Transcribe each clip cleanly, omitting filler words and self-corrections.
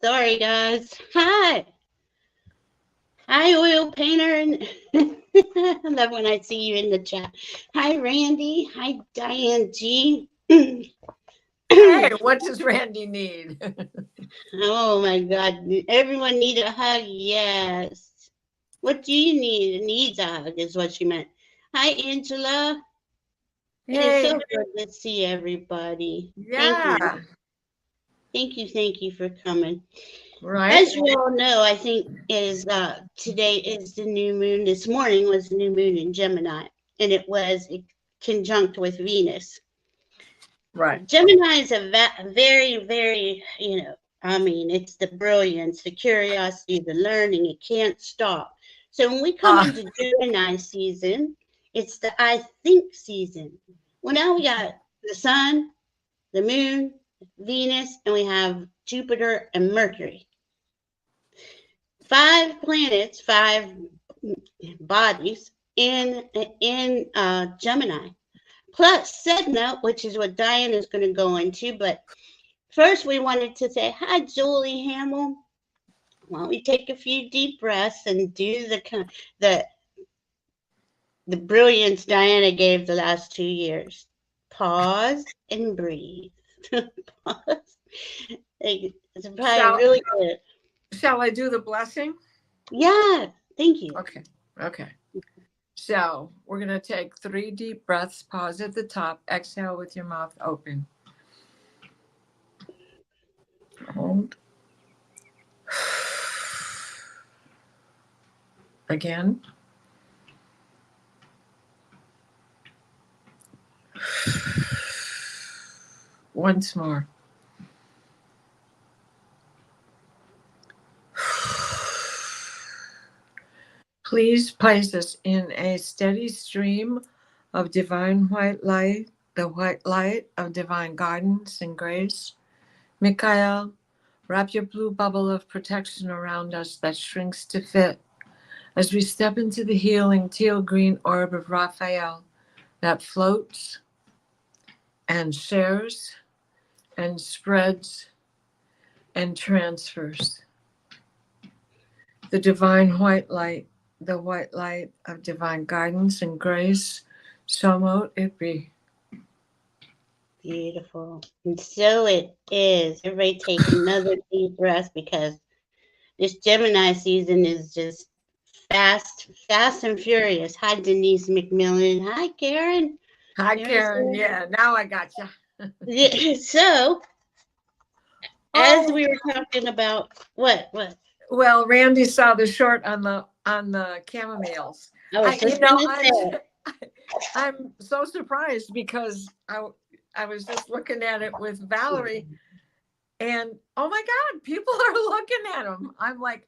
Sorry, guys. Hi. Hi, oil painter. I love when I see you in the chat. Hi, Randy. Hi, Diane G. Hey, what does Randy need? Oh, my God. Everyone need a hug. Yes. What do you need? Needs a hug is what she meant. Hi, Angela. It is Hey, so good to see everybody. Thank you. yeah, Thank you for coming. right. As you all know, I think today is the new moon. This morning was the new moon in Gemini, and it was conjunct with Venus. Right. Gemini is a very, very, I mean, it's the brilliance, the curiosity, the learning. It can't stop. So when we come Uh, into Gemini season, it's the I think season. Well, now we got the sun, the moon, Venus, and we have Jupiter and Mercury. 5 planets, 5 bodies in Gemini. Plus Sedna, which is what Diane is going to go into. But first, we wanted to say hi, Julie Hamill. Why don't we take a few deep breaths and do the the brilliance Diana gave the last 2 years. Pause and breathe. Pause. It's probably shall really good. shall I do the blessing? Yeah, thank you. Okay. Okay. So we're gonna take 3 deep breaths. Pause at the top. Exhale with your mouth open. Hold. Again. Once more. Please place us in a steady stream of divine white light, the white light of divine guidance and grace. Michael, wrap your blue bubble of protection around us that shrinks to fit as we step into the healing teal green orb of Raphael that floats and shares and spreads and transfers. The divine white light, the white light of divine guidance and grace, so mote it be. Beautiful. And so it is. Everybody take another deep breath because this Gemini season is just fast and furious. Hi, Denise McMillan. Hi, Karen. Hi, Karen. Yeah, now I got you. Yeah, so, as we were talking about, what? Well, Randy saw the short on the chamomiles. I was just going to say. I'm so surprised because I was just looking at it with Valerie, and oh my God, people are looking at them. I'm like,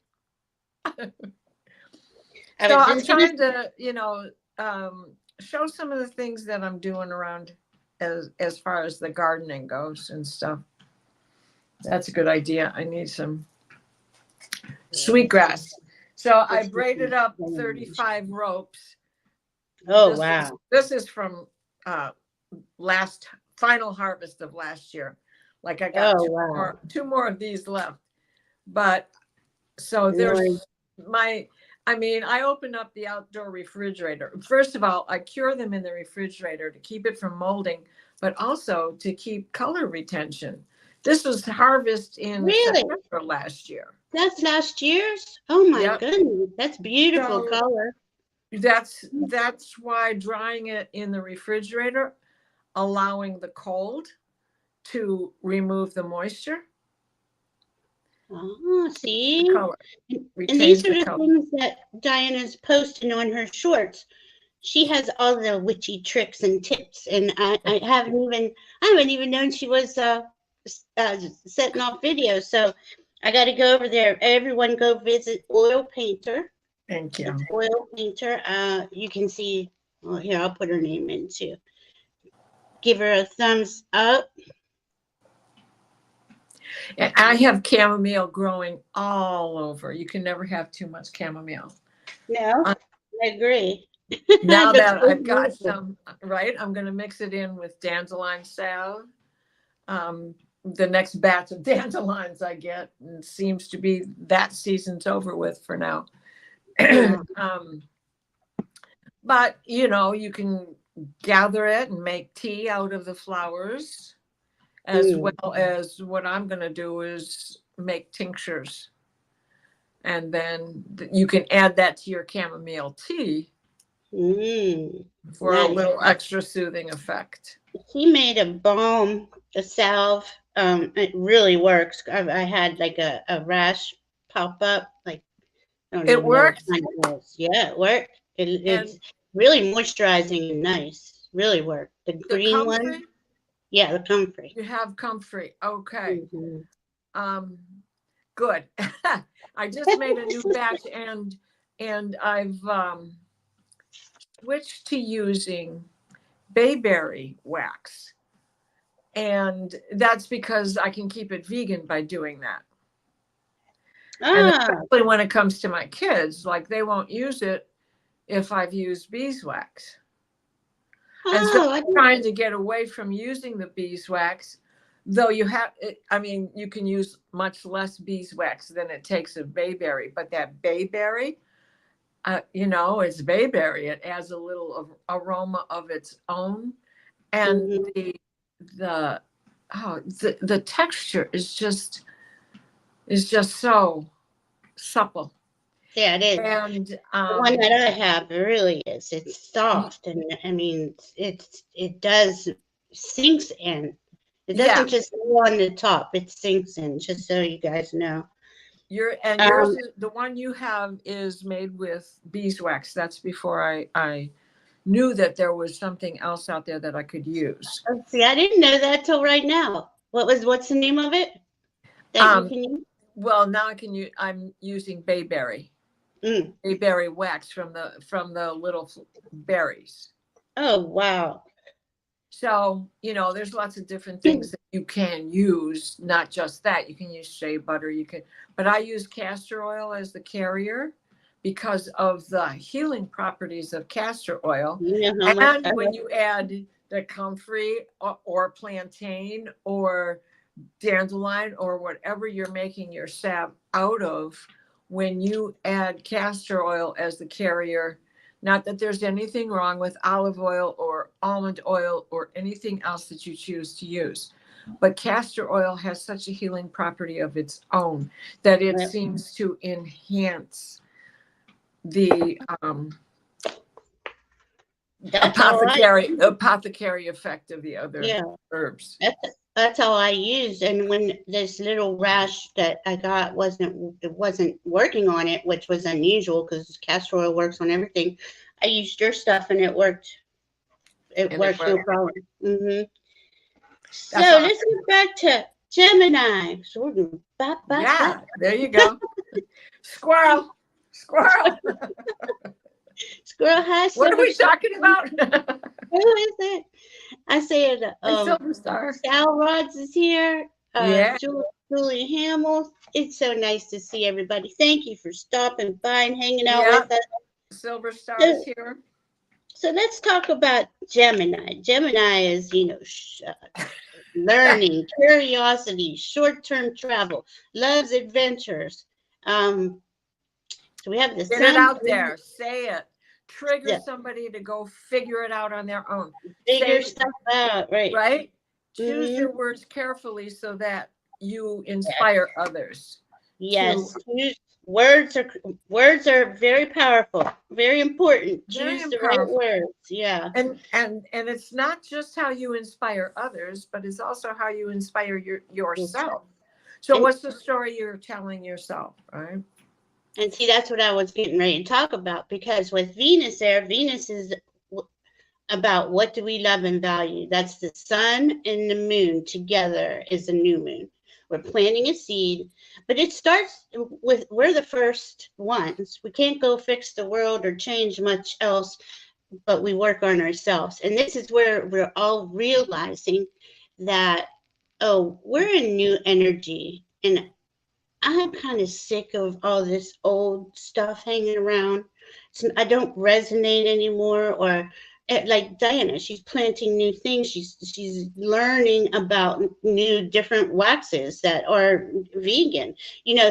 so I'm trying to, show some of the things that I'm doing around as far as the gardening goes and stuff. That's a good idea. I need some sweetgrass. So I braided up 35 ropes. Oh, wow. This is from final harvest of last year. Like I got two more of these left. But so there's I open up the outdoor refrigerator. First of all, I cure them in the refrigerator to keep it from molding, but also to keep color retention. This was harvest in September last year. That's last year's? Oh my goodness. That's beautiful color. That's why drying it in the refrigerator, allowing the cold to remove the moisture. Oh, see? And these are the things that Diana's posting on her shorts. She has all the witchy tricks and tips, and I haven't even known she was setting off videos. So I got to go over there. Everyone, go visit Oil Painter. Thank you. It's Oil Painter. You can see. Well, here, I'll put her name in too. Give her a thumbs up. I have chamomile growing all over. You can never have too much chamomile. No, I agree. Now that I've got some, right, I'm going to mix it in with dandelion salve. the next batch of dandelions I get. And it seems to be that season's over with for now. Yeah. But, you know, you can gather it and make tea out of the flowers, as well as what I'm going to do is make tinctures. And then you can add that to your chamomile tea for Nice. a little extra soothing effect. He made a balm, a salve. It really works. I had like a rash pop up. Like, I don't It even know what worked. kind it was. Yeah, it worked. It's And really moisturizing and nice. Really worked. The the green one. comfrey, Yeah, the comfrey. you have comfrey. Okay. Mm-hmm. Good. I just made a new batch, and I've switched to using bayberry wax. And that's because I can keep it vegan by doing that. And especially when it comes to my kids, like they won't use it if I've used beeswax. And so I'm trying to get away from using the beeswax, though you have, I mean, you can use much less beeswax than it takes of bayberry, but that bayberry, you know, it's bayberry. It adds a little aroma of its own. And the texture is just so supple. Yeah, it is. And the one that I have, it really is. It's soft, and I mean, it does sinks in. It doesn't just go on the top; it sinks in. Just so you guys know. Yours is, the one you have is made with beeswax. That's before I knew that there was something else out there that I could use. See, I didn't know that till right now. What's the name of it that you can use? Well, now I'm using bayberry. Bayberry wax from the little berries. Oh, wow. So, you know, there's lots of different things that you can use, not just that. You can use shea butter, but I use castor oil as the carrier because of the healing properties of castor oil. And when you add the comfrey or plantain or dandelion or whatever you're making your salve out of, when you add castor oil as the carrier, not that there's anything wrong with olive oil or almond oil or anything else that you choose to use, but castor oil has such a healing property of its own that it seems to enhance the apothecary effect of the other herbs. That's how I used. And when this little rash that I got wasn't working on it, which was unusual because castor oil works on everything, I used your stuff and it worked. It worked no problem. So let's get back to Gemini. Yeah, there you go. Squirrel. Squirrel has. What are we talking about? Who is it? I said Silver Star. Sal Rods is here. Yeah. Julie Hamill. It's so nice to see everybody. Thank you for stopping by and hanging out with us. Silver Star is here. So let's talk about Gemini. Gemini is, learning, curiosity, short-term travel, loves adventures. So we have the Get it out there. Say it. Trigger somebody to go figure it out on their own. Figure stuff out, right? Right? Choose your words carefully so that you inspire others. Yes. Words are very powerful, very important. Choose the right words. Yeah. And it's not just how you inspire others, but it's also how you inspire yourself. So what's the story you're telling yourself, right? And see, that's what I was getting ready to talk about, because with Venus there, Venus is about what do we love and value. That's the sun and the moon together is a new moon. We're planting a seed, but it starts with, we're the first ones. We can't go fix the world or change much else, but we work on ourselves. And this is where we're all realizing that, we're in new energy. And I'm kind of sick of all this old stuff hanging around. So I don't resonate anymore, or like Diana, she's planting new things. She's learning about new different waxes that are vegan,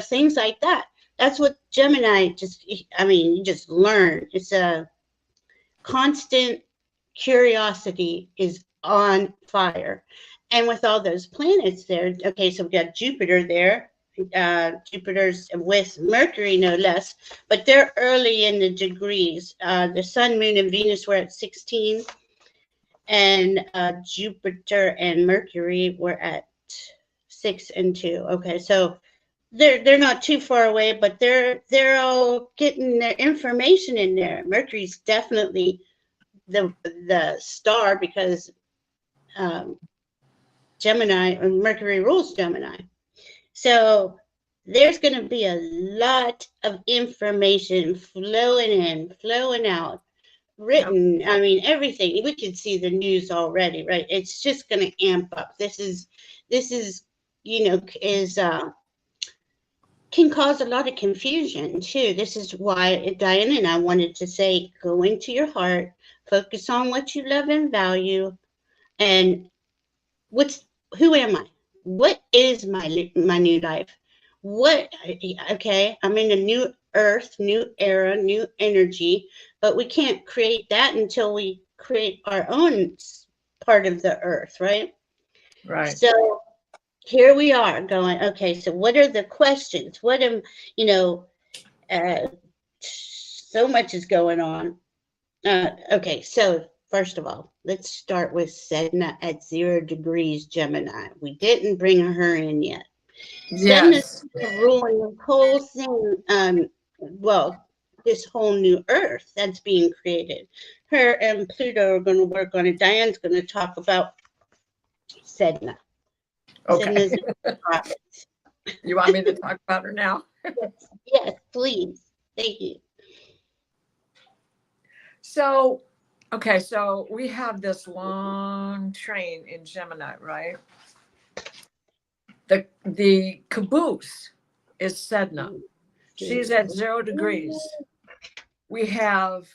things like that. That's what Gemini you just learn. It's a constant curiosity is on fire. And with all those planets there, okay, so we got Jupiter there. Jupiter's with Mercury, no less, but they're early in the degrees. The Sun, Moon, and Venus were at 16, and Jupiter and Mercury were at 6 and 2. Okay, so they're not too far away, but they're all getting their information in there. Mercury's definitely the star because Mercury rules Gemini. So there's going to be a lot of information flowing in, flowing out, written. Yep. I mean, everything. We can see the news already, right? It's just going to amp up. This is can cause a lot of confusion too. This is why Diana and I wanted to say, go into your heart, focus on what you love and value, and who am I? What is my new life? I'm in a new earth, new era, new energy, but we can't create that until we create our own part of the earth, right? Right. So here we are going, okay, so what are the questions? So much is going on. Okay, so first of all, let's start with Sedna at 0 degrees Gemini. We didn't bring her in yet. Yes. Sedna's ruling the whole thing, this whole new earth that's being created. Her and Pluto are going to work on it. Diane's going to talk about Sedna. Okay. You want me to talk about her now? Yes, please. Thank you. So we have this long train in Gemini, right? The caboose is Sedna. She's at 0 degrees. We have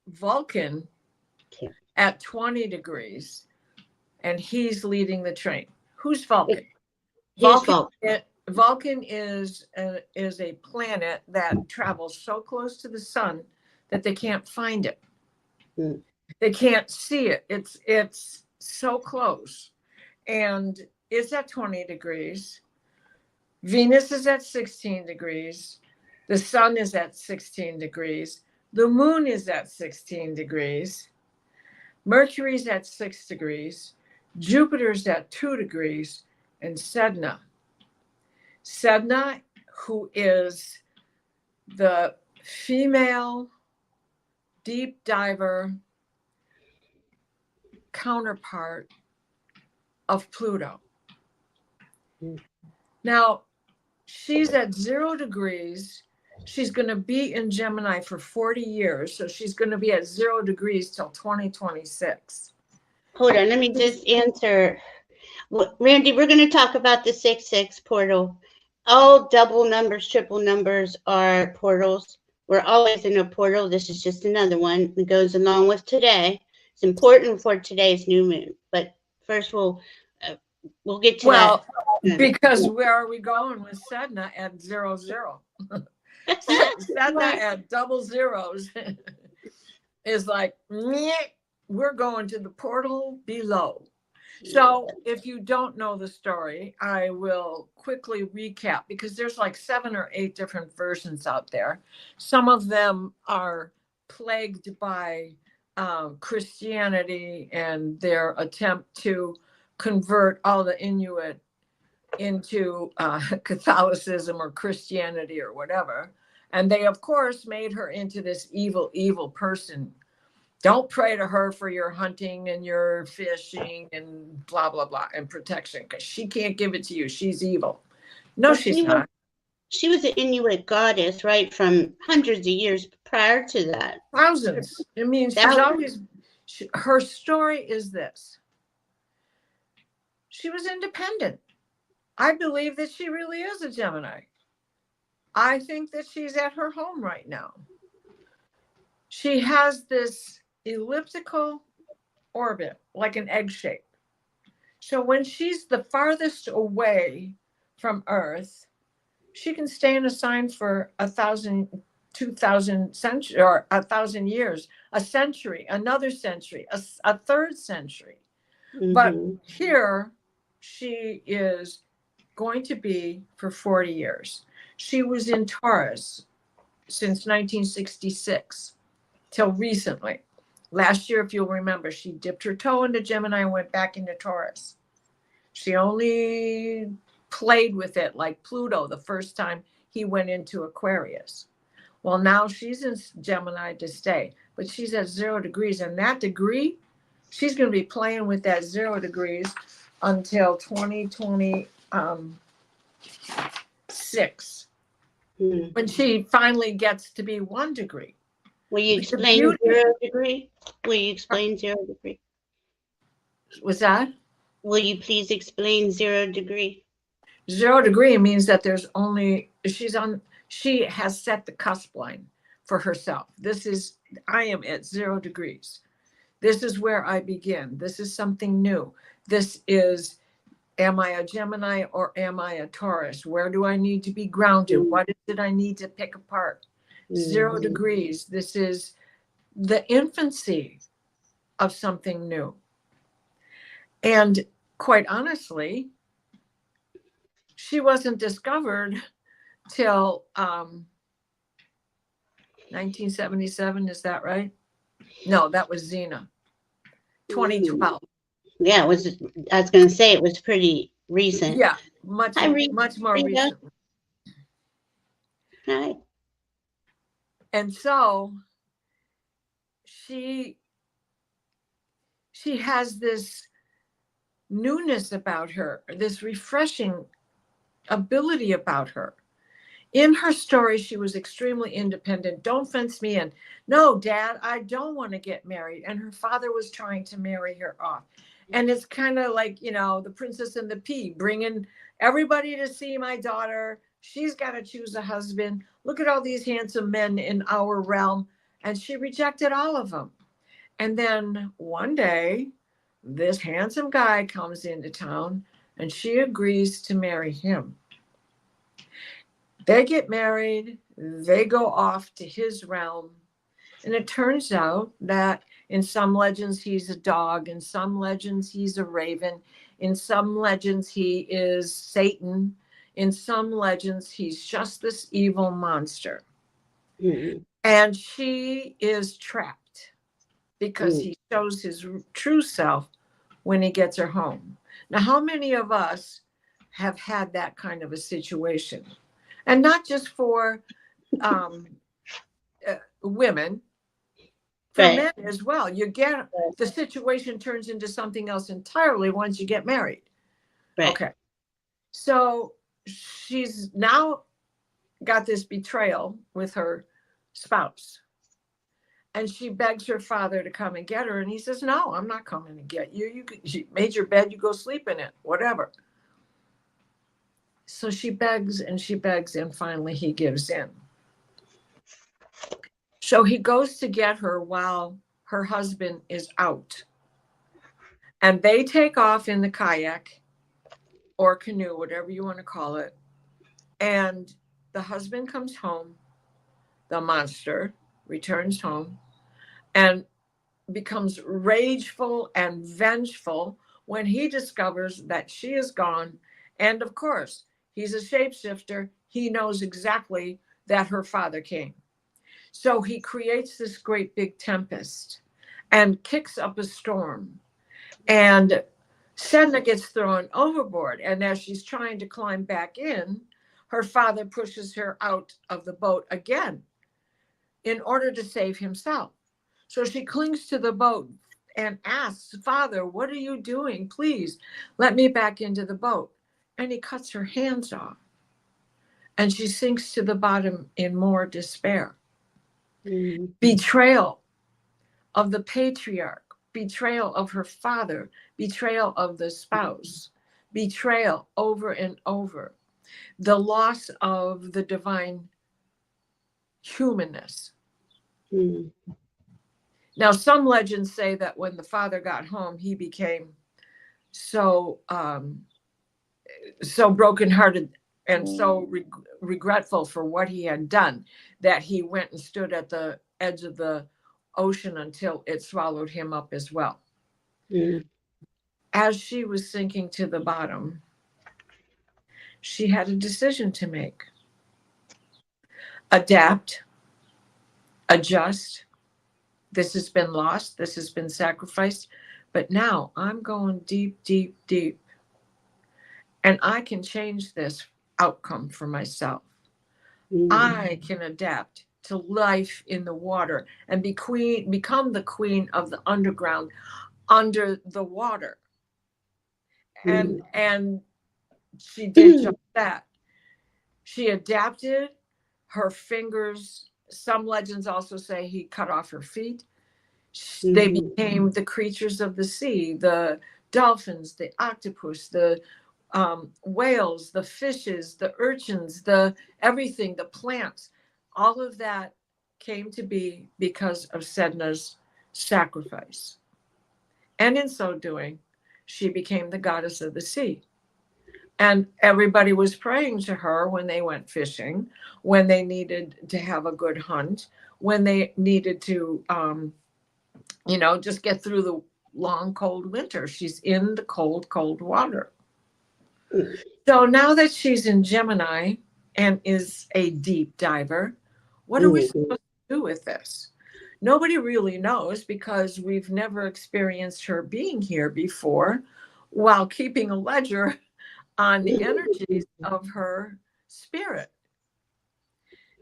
Vulcan at 20 degrees, and he's leading the train. Who's Vulcan? Vulcan is a planet that travels so close to the sun that they can't find it. Mm. They can't see it. It's so close. And it's at 20 degrees. Venus is at 16 degrees. The sun is at 16 degrees. The moon is at 16 degrees. Mercury's at 6 degrees. Jupiter's at 2 degrees. And Sedna, who is the female deep diver counterpart of Pluto. Now, she's at 0 degrees. She's going to be in Gemini for 40 years. So she's going to be at 0 degrees till 2026. Hold on. Let me just answer. Randy, we're going to talk about the 6-6 portal. All double numbers, triple numbers are portals. We're always in a portal. This is just another one that goes along with today. It's important for today's new moon. But first, we'll get to that. Because where are we going with Sedna at 0, 0? Sedna at double zeros is like, we're going to the portal below. So if you don't know the story, I will quickly recap because there's like 7 or 8 different versions out there. Some of them are plagued by Christianity and their attempt to convert all the Inuit into Catholicism or Christianity or whatever. And they, of course, made her into this evil, evil person. Don't pray to her for your hunting and your fishing and blah, blah, blah, and protection, because she can't give it to you. She's evil. No, she's not. She was an Inuit goddess, right, from hundreds of years prior to that. Thousands. I mean, her story is this. She was independent. I believe that she really is a Gemini. I think that she's at her home right now. She has this elliptical orbit, like an egg shape. So when she's the farthest away from Earth, she can stay in a sign for 1,000, 2,000 centuries, or 1,000 years, a century, another century, a third century. But here she is going to be for 40 years. She was in Taurus since 1966 till recently. Last year, if you'll remember, she dipped her toe into Gemini and went back into Taurus. She only played with it like Pluto the first time he went into Aquarius. Well, now she's in Gemini to stay, but she's at 0 degrees. And that degree, she's going to be playing with that 0 degrees until 2026, when she finally gets to be 1 degree. Will you explain 0 degree? Will you explain 0 degree? Was that? Will you please explain 0 degree? 0 degree means that there's only, she has set the cusp line for herself. I am at 0 degrees. This is where I begin. This is something new. This is, am I a Gemini or am I a Taurus? Where do I need to be grounded? What is it I need to pick apart? 0 degrees. This is the infancy of something new. And quite honestly, she wasn't discovered till 1977. Is that right? No, that was Xena. 2012. Yeah, I was going to say it was pretty recent. Yeah, much more recent. Hi. And so she has this newness about her, this refreshing ability about her. In her story, she was extremely independent. Don't fence me in. No, Dad, I don't want to get married. And her father was trying to marry her off. And it's kind of like, you know, the Princess and the Pea, bringing everybody to see my daughter. She's got to choose a husband. Look at all these handsome men in our realm. And she rejected all of them. And then one day, this handsome guy comes into town and she agrees to marry him. They get married, they go off to his realm. And it turns out that in some legends, he's a dog. In some legends, he's a raven. In some legends, he is Satan. In some legends, he's just this evil monster. And she is trapped because he shows his true self when he gets her home. Now, how many of us have had that kind of a situation? And not just for women, for men as well. You get, the situation turns into something else entirely once you get married. Okay. So she's now got this betrayal with her spouse. And she begs her father to come and get her. And he says, no, I'm not coming to get you. You made your bed, you go sleep in it, whatever. So she begs, and finally he gives in. So he goes to get her while her husband is out. And they take off in the kayak or canoe, whatever you want to call it. And the husband comes home, the monster returns home, and becomes rageful and vengeful when he discovers that she is gone. And of course, he's a shapeshifter. He knows exactly that her father came. So he creates this great big tempest and kicks up a storm. And Sedna gets thrown overboard. And as she's trying to climb back in, her father pushes her out of the boat again in order to save himself. So she clings to the boat and asks, Father, what are you doing? Please let me back into the boat. And he cuts her hands off. And she sinks to the bottom in more despair. Betrayal of the patriarch, betrayal of her father, betrayal of the spouse, betrayal over and over. The loss of the divine humanness. Now, some legends say that when the father got home, he became so so brokenhearted and so regretful for what he had done that he went and stood at the edge of the ocean until it swallowed him up as well. Mm. As she was sinking to the bottom, she had a decision to make: adapt, adjust. This has been lost, this has been sacrificed, but now I'm going deep, deep, deep, and I can change this outcome for myself. I can adapt to life in the water and become the queen of the underground, under the water. And she did just that. She adapted. Her fingers, some legends also say he cut off her feet. They became the creatures of the sea, the dolphins, the octopus, the whales, the fishes, the urchins, the everything, the plants. All of that came to be because of Sedna's sacrifice. And in so doing, she became the goddess of the sea. And everybody was praying to her when they went fishing, when they needed to have a good hunt, when they needed to, just get through the long, cold winter. She's in the cold, cold water. So now that she's in Gemini and is a deep diver, what are we supposed to do with this? Nobody really knows, because we've never experienced her being here before, while keeping a ledger on the energies of her spirit.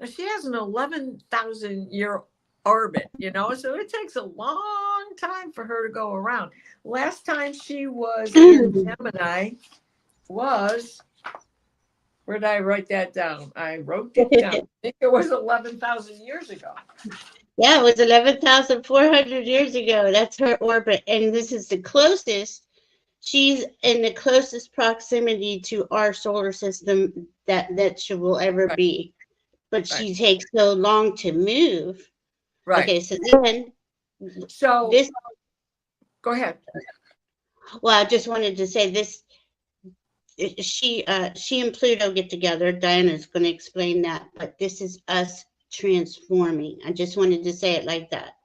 Now, she has an 11,000-year orbit, so it takes a long time for her to go around. Last time she was in Gemini was, where did I write that down? I wrote it down. I think it was 11,000 years ago. Yeah, it was 11,400 years ago. That's her orbit. And this is the closest. She's in the closest proximity to our solar system that she will ever be. But she takes so long to move. Right. Okay, so then. So, go ahead. Well, I just wanted to say this. She and Pluto get together. Diana's going to explain that, but this is us transforming. I just wanted to say it like that.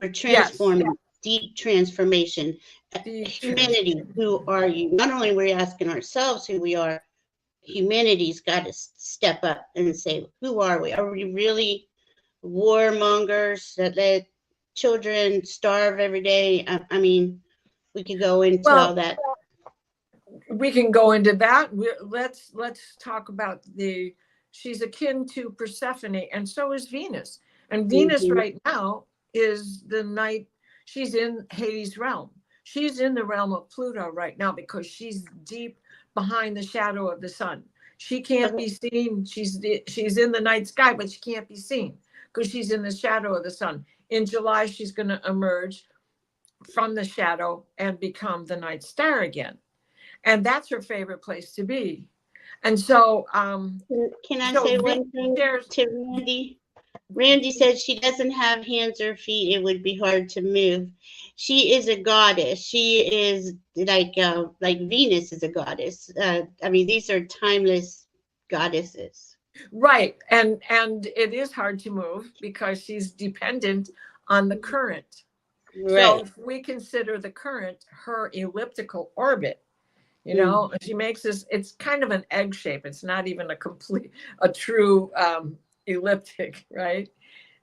We're transforming, deep transformation. Humanity, who are you? Not only are we asking ourselves who we are, humanity's got to step up and say, who are we? Are we really warmongers that let children starve every day? I mean, we could go into all that. We can go into that. Let's talk about she's akin to Persephone, and so is Venus. And Venus right now is the night. She's in Hades' realm. She's in the realm of Pluto right now, because she's deep behind the shadow of the sun. She can't be seen. She's in the night sky, but she can't be seen because she's in the shadow of the sun. In July, she's going to emerge from the shadow and become the night star again. And that's her favorite place to be. And so, can I say one thing to Randy? Randy said she doesn't have hands or feet. It would be hard to move. She is a goddess. She is like Venus is a goddess. I mean, these are timeless goddesses. Right. And it is hard to move because she's dependent on the current. Right. So if we consider the current her elliptical orbit, she makes this, it's kind of an egg shape. It's not even a true elliptic, right?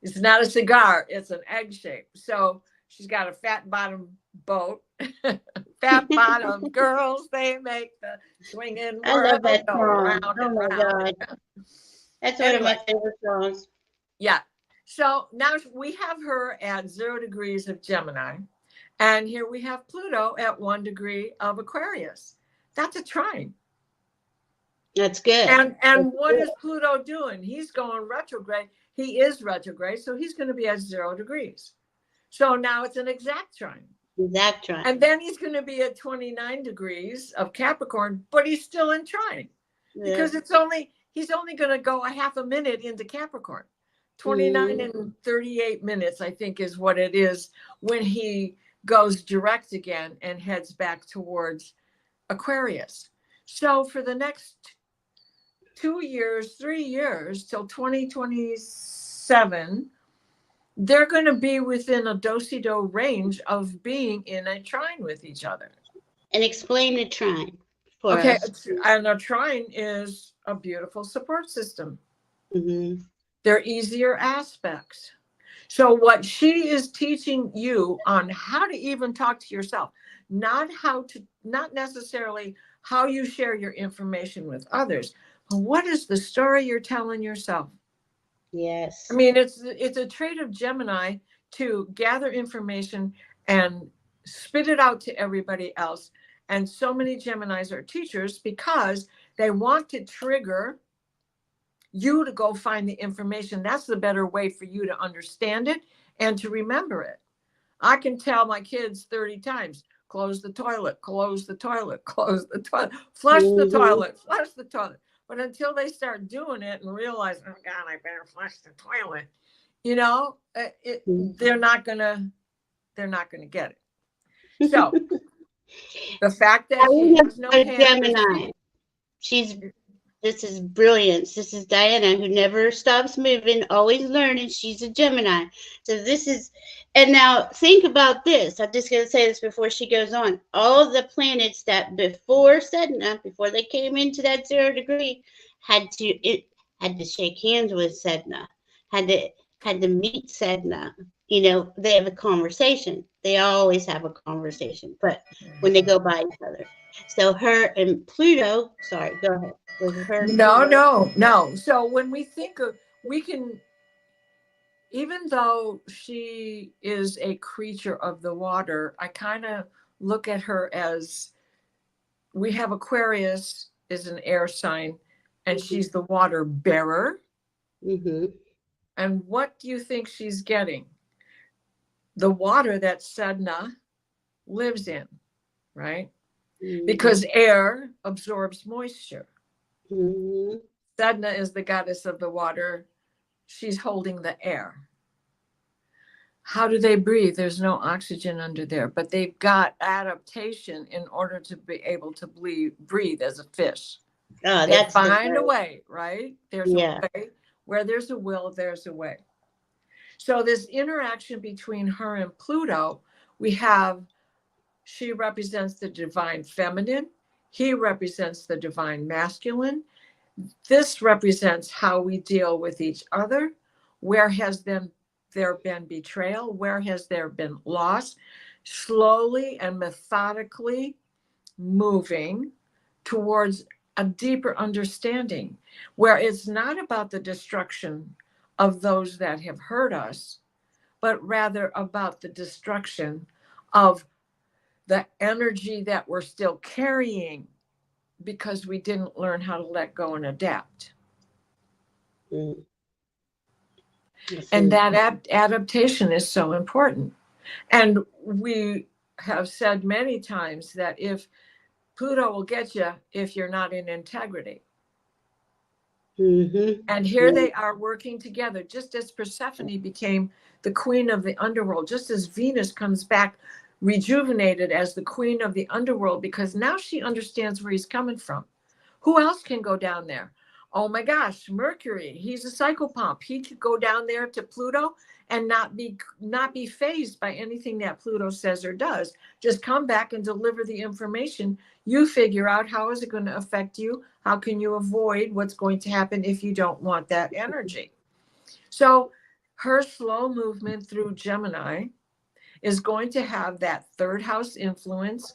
It's not a cigar, it's an egg shape. So she's got a fat bottom boat. Fat bottom girls, they make the swinging world. I love that song. Round oh my God. That's one of my favorite songs. Yeah. So now we have her at 0 degrees of Gemini. And here we have Pluto at 1 degree of Aquarius. That's a trine. That's good. And what is Pluto doing? He's going retrograde. He is retrograde, so he's going to be at 0 degrees. So now it's an exact trine. Exact trine. And then he's going to be at 29 degrees of Capricorn, but he's still in trine because he's only going to go a half a minute into Capricorn. 29 and 38 minutes, I think, is what it is when he goes direct again and heads back towards Aquarius. So for the next 2 years, 3 years till 2027, they're going to be within a do-si-do range of being in a trine with each other. And explain the trine for okay, us. And a trine is a beautiful support system. Mm-hmm. They're easier aspects. So what she is teaching you on how to even talk to yourself, not necessarily how you share your information with others, but what is the story you're telling yourself? Yes. I mean, it's a trait of Gemini to gather information and spit it out to everybody else. And so many Geminis are teachers because they want to trigger you to go find the information. That's the better way for you to understand it and to remember it. I can tell my kids 30 times, close the toilet, close the toilet, close the toilet, flush the toilet, flush the toilet. But until they start doing it and realize, oh God, I better flush the toilet, you know, they're not gonna get it. So the fact that she has no Gemini. This is brilliance. This is Diana, who never stops moving, always learning. She's a Gemini. So this is, and now think about this. I'm just going to say this before she goes on. All the planets that before Sedna, before they came into that 0 degree, had to shake hands with Sedna, had to meet Sedna. You know, they have a conversation. They always have a conversation, but when they go by each other. So her and Pluto, sorry, go ahead. Was it her? No. So when we think of, we can, even though she is a creature of the water, I kind of look at her as, we have Aquarius is an air sign, and she's the water bearer. Mm-hmm. And what do you think she's getting? The water that Sadhana lives in, right? Mm-hmm. Because air absorbs moisture. Mm-hmm. Sadhana is the goddess of the water. She's holding the air. How do they breathe? There's no oxygen under there, but they've got adaptation in order to be able to breathe as a fish. Oh, they find a way, right? There's a way. Where there's a will, there's a way. So this interaction between her and Pluto, she represents the divine feminine. He represents the divine masculine. This represents how we deal with each other. Where has there been betrayal? Where has there been loss? Slowly and methodically moving towards a deeper understanding, where it's not about the destruction of those that have hurt us, but rather about the destruction of the energy that we're still carrying because we didn't learn how to let go and adapt. Mm. And that adaptation is so important. And we have said many times that if Pluto will get you if you're not in integrity. Mm-hmm. And here they are working together, just as Persephone became the queen of the underworld, just as Venus comes back rejuvenated as the queen of the underworld, because now she understands where he's coming from. Who else can go down there? Oh my gosh, Mercury, he's a psychopomp. He could go down there to Pluto and not be fazed by anything that Pluto says or does. Just come back and deliver the information. You figure out, how is it going to affect you? How can you avoid what's going to happen if you don't want that energy? So her slow movement through Gemini is going to have that third house influence.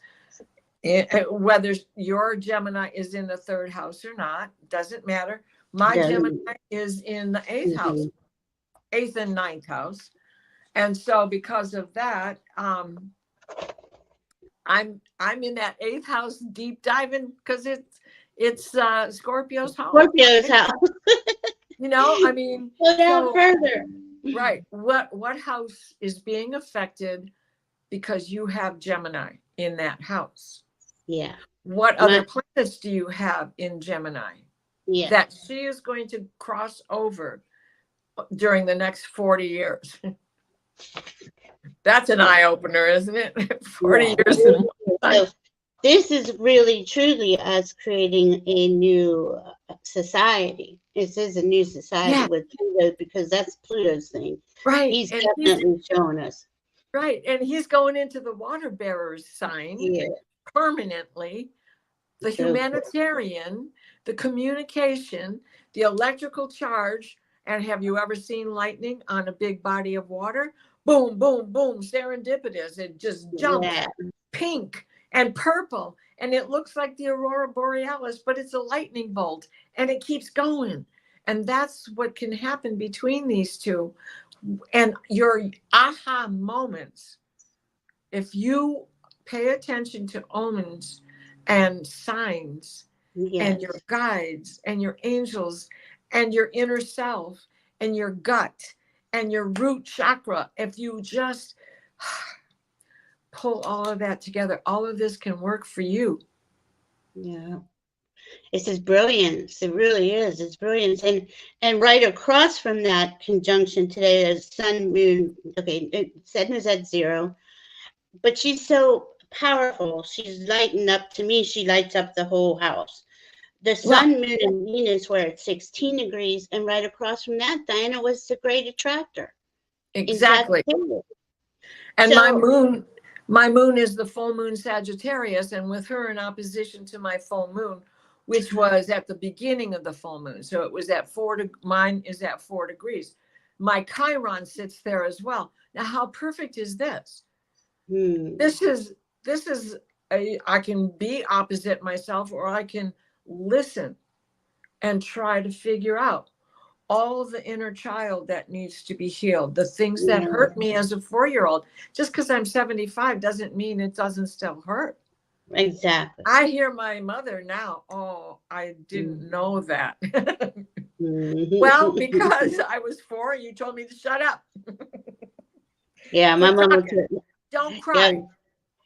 Whether your Gemini is in the third house or not, doesn't matter. My Gemini is in the eighth house, 8th and 9th house. And so because of that, I'm in that 8th house deep diving, because it's Scorpio's house. Scorpio's house. You know, I mean, go down further. Right. What house is being affected because you have Gemini in that house? Yeah. What other planets do you have in Gemini? Yeah. That she is going to cross over during the next 40 years. That's an eye opener, isn't it? 40 years in one So time. this is really truly us creating a new society. This is a new society Yeah. with Pluto, because that's Pluto's thing. Right. He's And definitely showing us. right. And he's going into the water bearer's sign Yeah. permanently. The So humanitarian, the communication, the electrical charge. And have you ever seen lightning on a big body of water? Boom, boom, boom, serendipitous. It just jumps yeah. pink and purple. And it looks like the aurora borealis, but it's a lightning bolt. And it keeps going. And that's what can happen between these two. And your aha moments, if you pay attention to omens and signs and your Yes. guides and your angels and your inner self and your gut and your root chakra, if you just pull all of that together, all of this can work for you. Yeah. This is brilliance. It really is. It's brilliance. And right across from that conjunction today is Sun Moon. Okay, Saturn is at 0, but she's so powerful. She's lighting up, to me, she lights up the whole house. The Well, Sun, Moon, and Venus were at 16 degrees, and right across from that, Diana, was the great attractor. exactly. And So, my moon is the full moon Sagittarius, and with her in opposition to my full moon, which was at the beginning of the full moon. So it was at mine is at 4 degrees. My Chiron sits there as well. Now, how perfect is this? This is I can be opposite myself, or I can listen and try to figure out all the inner child that needs to be healed, the things that hurt me as a 4-year-old. Just because I'm 75 doesn't mean it doesn't still hurt. exactly. I hear my mother now, oh, I didn't know that. Well, because I was 4, you told me to shut up. Yeah, my mom would. Don't cry.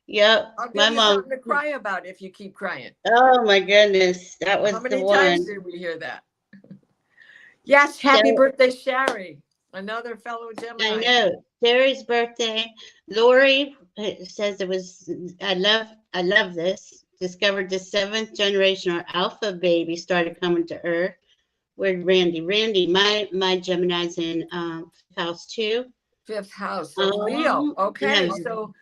Yep. I'll give My you mom. something to cry about if you keep crying. Oh my goodness, that was How the many one. times did we hear that? Yes, happy birthday, Sherry. Another fellow Gemini. I know. Sherry's birthday. Lori says it was. I love this. Discovered the 7th generation or alpha baby started coming to Earth. Where'd Randy? Randy, my Gemini's in house 2. 5th house. So Leo. Okay, yeah. so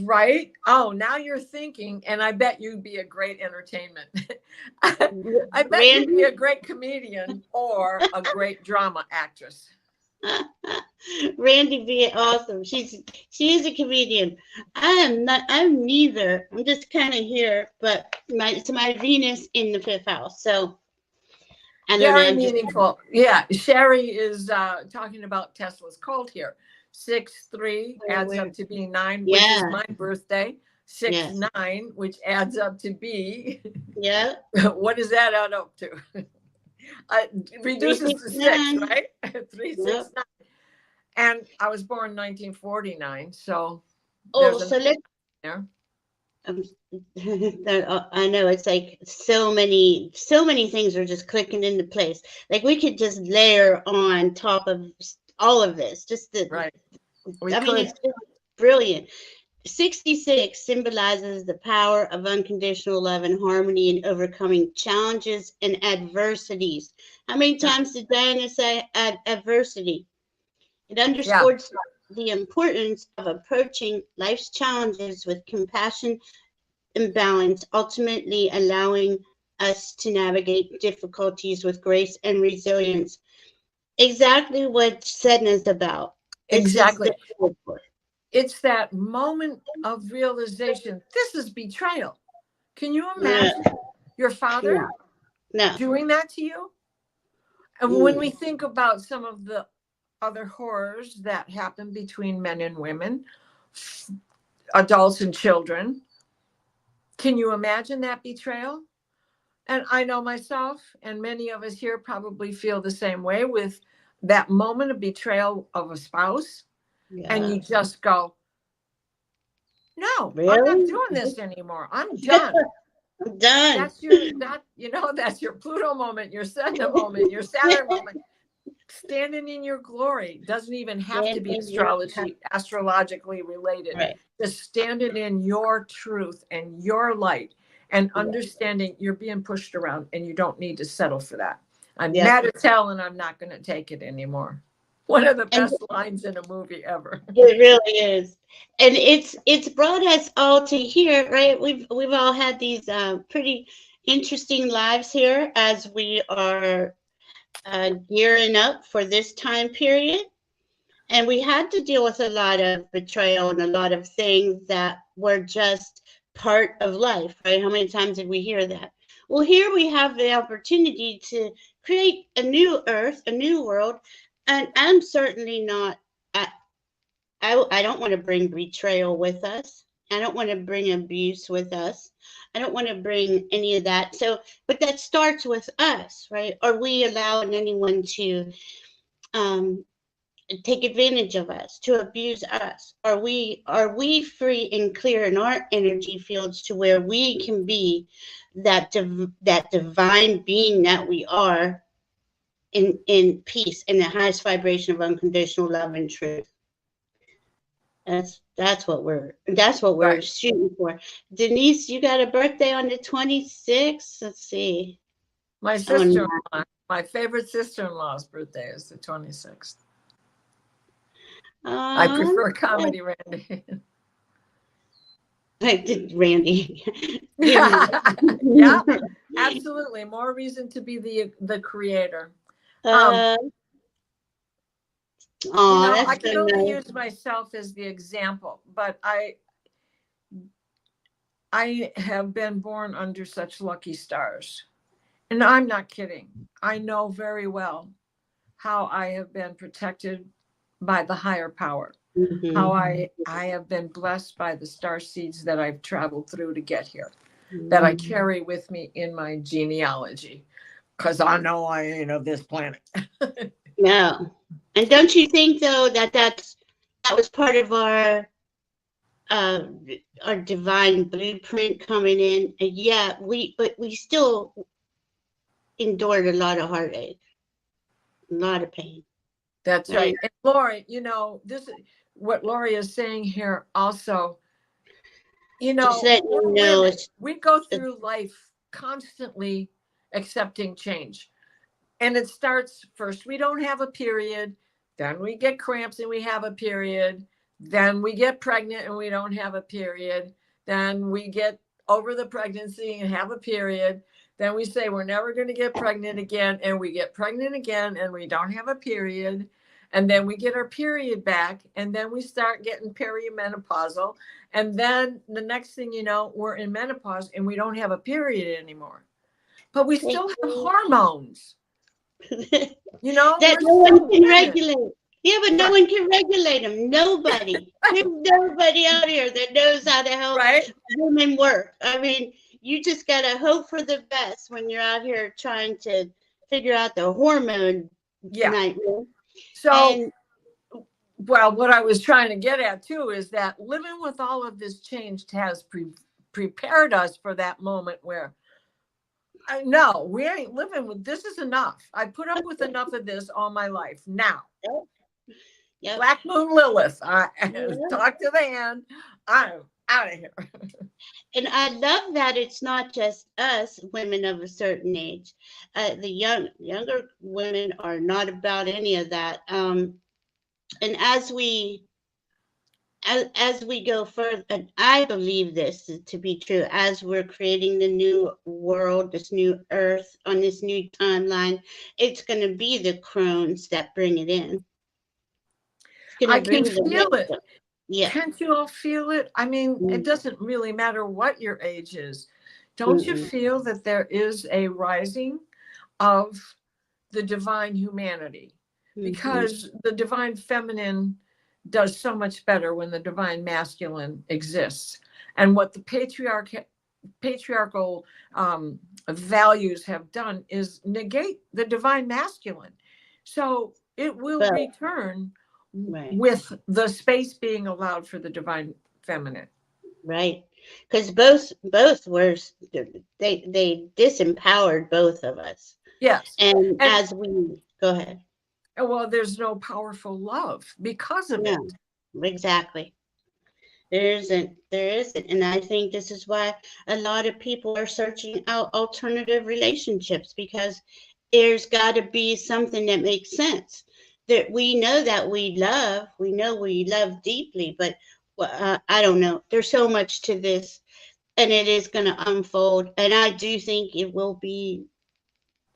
right. Oh, now you're thinking, and I bet you'd be a great entertainment. I bet you'd be a great comedian or a great drama actress. Randy be awesome. She is a comedian. I am not. I'm neither. I'm just kind of here, but my Venus in the 5th house. So I don't Very know. meaningful. Yeah, Sherry is talking about Tesla's cult here. 6-3 adds up to be 9, which is my birthday. 6-9, which adds up to be. Yeah. What does that add up to? Reduces to 6, right? 3, 6, 9. And I was born in 1949, so. Oh, so let's. There. I know, it's like so many things are just clicking into place. Like we could just layer on top of all of this. Just the right. I mean, it's just brilliant. 66 symbolizes the power of unconditional love and harmony in overcoming challenges and adversities. How many times did Diana say adversity? It underscores the importance of approaching life's challenges with compassion and balance, ultimately allowing us to navigate difficulties with grace and resilience. Exactly what Sedna is about. Exactly. It's that moment of realization. This is betrayal. Can you imagine your father doing that to you? And when we think about some of the other horrors that happen between men and women, adults and children, can you imagine that betrayal? And I know myself and many of us here probably feel the same way with that moment of betrayal of a spouse. And you just go, no, really? I'm not doing this anymore. I'm done. I'm done. That's your Pluto moment, your Sedna moment, your Saturn moment. standing in your glory doesn't even have to be Standing astrologically related. right. Just standing in your truth and your light and understanding you're being pushed around and you don't need to settle for that. I'm mad as hell and I'm not going to take it anymore. One of the best lines in a movie ever. It really is. And it's brought us all to here, right? We've all had these pretty interesting lives here as we are gearing up for this time period. And we had to deal with a lot of betrayal and a lot of things that were just part of life, right? How many times did we hear that? Well, here we have the opportunity to create a new earth, a new world. And I'm certainly not, I don't want to bring betrayal with us. I don't want to bring abuse with us. I don't want to bring any of that. So, but that starts with us, right? Are we allowing anyone to take advantage of us, to abuse us? Are we free and clear in our energy fields to where we can be that that divine being that we are in peace, in the highest vibration of unconditional love and truth? That's what we're Right. shooting for. Denise, you got a birthday on the 26th. Let's see. My sister-in-law, my favorite sister-in-law's birthday is the 26th. I prefer comedy, Randy. I did, Randy. Yeah, absolutely. More reason to be the creator. I can only use myself as the example, but I have been born under such lucky stars. And I'm not kidding. I know very well how I have been protected by the higher power. Mm-hmm. How I have been blessed by the star seeds that I've traveled through to get here, that I carry with me in my genealogy, because I know I ain't of this planet. No. And don't you think, though, that was part of our divine blueprint coming in? And yeah, but we still endured a lot of heartache, a lot of pain. That's right. And Lori, this is what Lori is saying here also. Women, we go through life constantly accepting change. And it starts first, we don't have a period. Then we get cramps and we have a period. Then we get pregnant and we don't have a period. Then we get over the pregnancy and have a period. Then we say we're never going to get pregnant again, and we get pregnant again and we don't have a period. And then we get our period back, and then we start getting perimenopausal. And then the next thing you know, we're in menopause and we don't have a period anymore. But we still have hormones. That no one can regulate. Yeah, but no one can regulate them. Nobody. There's nobody out here that knows how to help women work. I mean, you just got to hope for the best when you're out here trying to figure out the hormone nightmare. So, what I was trying to get at too is that living with all of this change has prepared us for that moment where, no, we ain't living with this. Is enough. I put up with enough of this all my life. Now, Black Moon Lilith, I talk to the hand. I'm out of here. And I love that it's not just us women of a certain age. The younger women are not about any of that. And as we go further, and I believe this to be true, as we're creating the new world, this new earth on this new timeline, it's going to be the crones that bring it in. I can feel it. Yeah. Can't you all feel it? I mean, it doesn't really matter what your age is. Don't you feel that there is a rising of the divine humanity? Because the divine feminine does so much better when the divine masculine exists. And what the patriarchal values have done is negate the divine masculine. So it will return with the space being allowed for the divine feminine. Right. Because both were, they disempowered both of us. Yes. And as we, go ahead. Well, there's no powerful love because of it. No, exactly. There isn't. And I think this is why a lot of people are searching out alternative relationships, because there's got to be something that makes sense. That we know we love deeply, but I don't know. There's so much to this, and it is going to unfold. And I do think it will be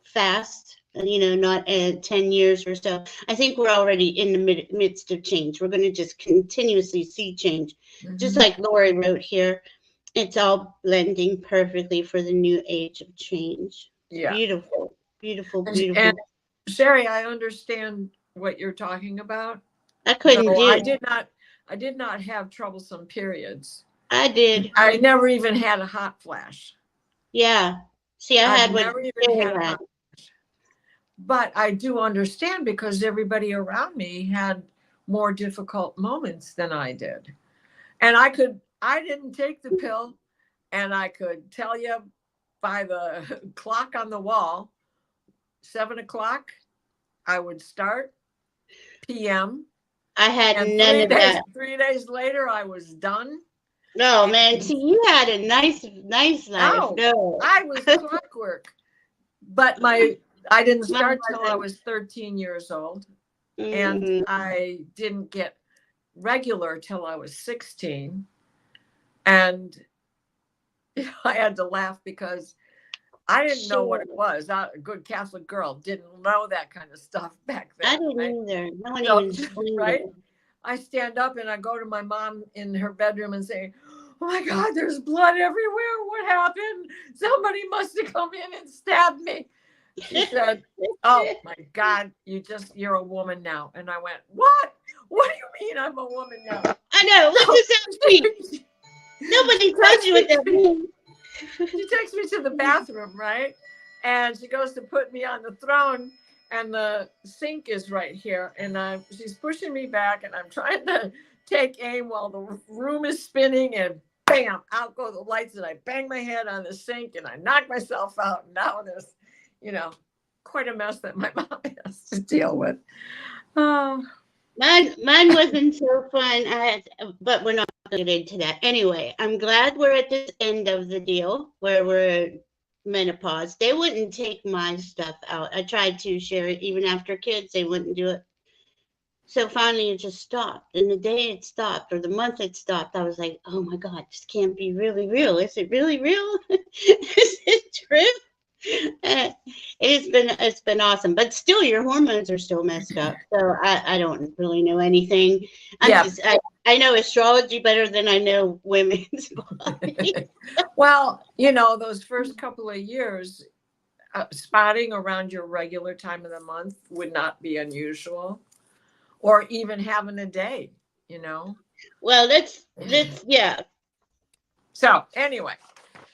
fast, not 10 years or so. I think we're already in the midst of change. We're going to just continuously see change. Just like Lori wrote here, it's all blending perfectly for the new age of change. Yeah. Beautiful, beautiful, And beautiful. Sherry, I understand what you're talking about. I couldn't do I it. did not have troublesome periods. I did. I never even had a hot flash. Yeah. See, I had never even had a hot flash. But I do understand, because everybody around me had more difficult moments than I did. And I didn't take the pill, and I could tell you by the clock on the wall, 7 o'clock, I would start PM. I had none of that. 3 days later, I was done. No, man. See, you had a nice life. No, I was clockwork. But I didn't start till I was 13 years old. And I didn't get regular till I was 16. And I had to laugh because I didn't know what it was. A good Catholic girl didn't know that kind of stuff back then. I didn't either. No one even explained it. I stand up and I go to my mom in her bedroom and say, "Oh my God, there's blood everywhere. What happened? Somebody must have come in and stabbed me." She said, "Oh my God, you're a woman now." And I went, "What? What do you mean I'm a woman now?" I know. What does that mean? Nobody told you what that means. She takes me to the bathroom, right? And she goes to put me on the throne, and the sink is right here. And she's pushing me back, and I'm trying to take aim while the room is spinning, and bam, out go the lights, and I bang my head on the sink, and I knock myself out. And now there's, quite a mess that my mom has to deal with. Oh. Mine wasn't so fun. But we're not going to get into that. Anyway, I'm glad we're at this end of the deal where we're menopause. They wouldn't take my stuff out. I tried to share it even after kids. They wouldn't do it. So finally it just stopped. And the day it stopped, or the month it stopped, I was like, oh my God, this can't be really real. Is it really real? Is it true? It's been awesome, but still your hormones are still messed up. So I don't really know anything. I know astrology better than I know women's bodies. Well, those first couple of years, spotting around your regular time of the month would not be unusual, or even having a day, Well, let's yeah. So anyway,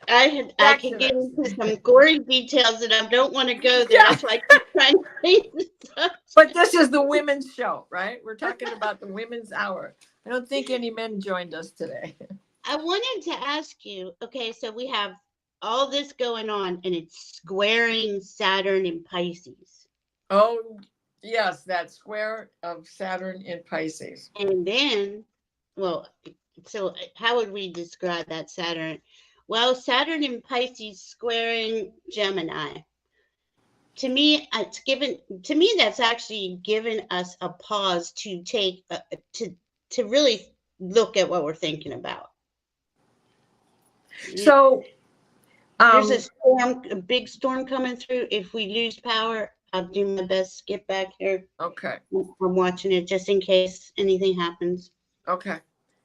I can get into some gory details, and I don't want to go there. That's why I keep trying to say this stuff. But this is the women's show, right? We're talking about the women's hour. I don't think any men joined us today. I wanted to ask you, okay, so we have all this going on, and it's squaring Saturn in Pisces. Oh, yes, that square of Saturn in Pisces. And then, so how would we describe that Saturn? Well, Saturn in Pisces squaring Gemini. To me, that's actually given us a pause to take to really look at what we're thinking about. So there's a big storm coming through. If we lose power, I'll do my best to get back here. Okay. I'm watching it just in case anything happens. Okay.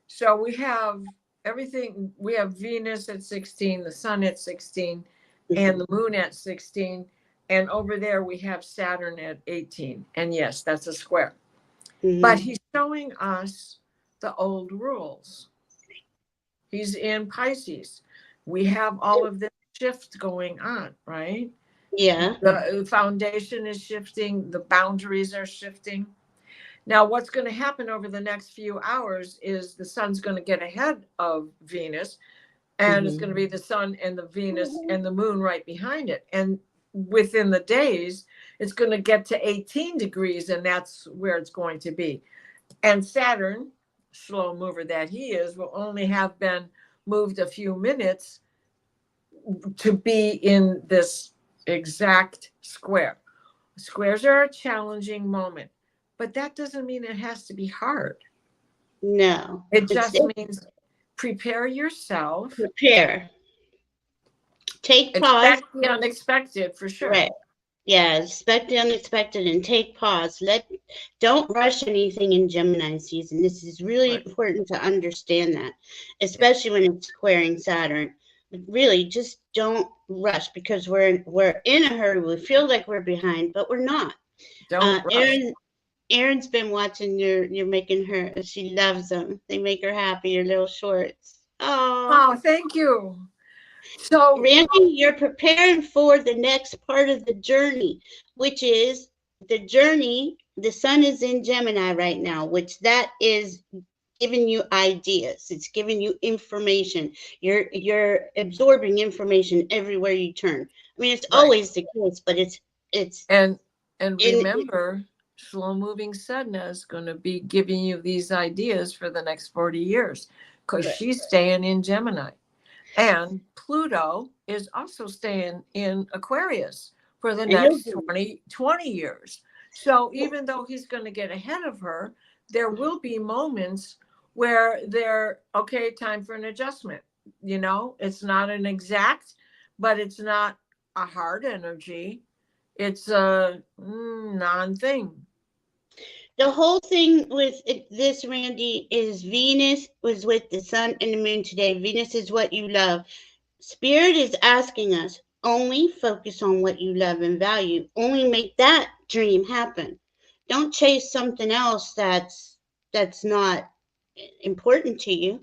So we have everything. We have Venus at 16, the sun at 16, and the moon at 16. And over there we have Saturn at 18. And yes, that's a square. Mm-hmm. But he's showing us the old rules. He's in Pisces. We have all of this shift going on, right? Yeah. The foundation is shifting. The boundaries are shifting. Now, what's going to happen over the next few hours is the sun's going to get ahead of Venus, and it's going to be the sun and the Venus and the moon right behind it. And within the days, it's going to get to 18 degrees, and that's where it's going to be. And Saturn, slow mover that he is, will only have been moved a few minutes to be in this exact square. Squares are a challenging moment, but that doesn't mean it has to be hard. No. It just means prepare yourself. Prepare. Take pause. Expect the unexpected, for sure. Right. Yeah, expect the unexpected and take pause. Don't rush anything in Gemini season. This is really important to understand that, especially when it's squaring Saturn. But really, just don't rush, because we're in a hurry. We feel like we're behind, but we're not. Don't rush. Erin's been watching you're making her. She loves them. They make her happy. Your little shorts. Oh, thank you. So, Randy, you're preparing for the next part of the journey, which is the journey. The sun is in Gemini right now, which that is giving you ideas. It's giving you information. You're absorbing information everywhere you turn. I mean, it's always the case, but it's and remember, slow moving Sedna is going to be giving you these ideas for the next 40 years, because she's staying in Gemini. And Pluto is also staying in Aquarius for the next 20 years. So even though he's going to get ahead of her, there will be moments where they're, okay, time for an adjustment. You know, it's not an exact, but it's not a hard energy. It's a non-thing. The whole thing with this, Randy, is Venus was with the sun and the moon today. Venus is what you love. Spirit is asking us, only focus on what you love and value. Only make that dream happen. Don't chase something else that's not important to you.